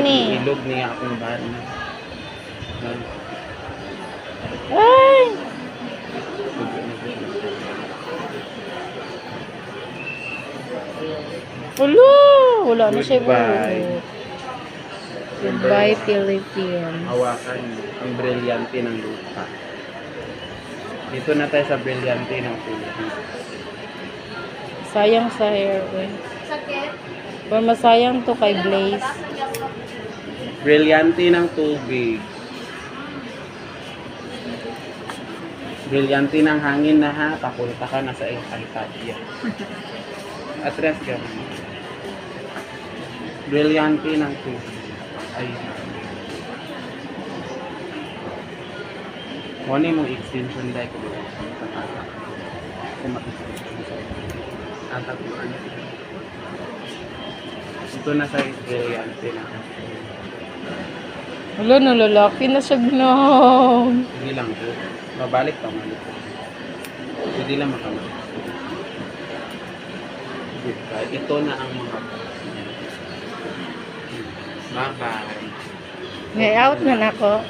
ni. Ilog niya akong bana. Ay! Wala na siya Goodbye. buhok. Goodbye, Philippines. Hawakan mo ang brilyante ng lupa. Dito na tayo sa brilyante ng Philippines. Sayang sa hair, eh. Pero masayang to kay Blaze. Brilyante ng tubig. Brilyante ng hangin na ha, papunta ka na sa Encantadia. Atras ka mo. Brilyante ng tubig. Ay. Ano yung mong extension like ko? Kung makikita sa tatapuan. Ito na sa brilyante na. Wala na, lalaki na siya ginaham. Hindi lang po. Mabalik pa man. Hindi lang makamalik. Ito na ang mga bye-bye. Ngay out na nako.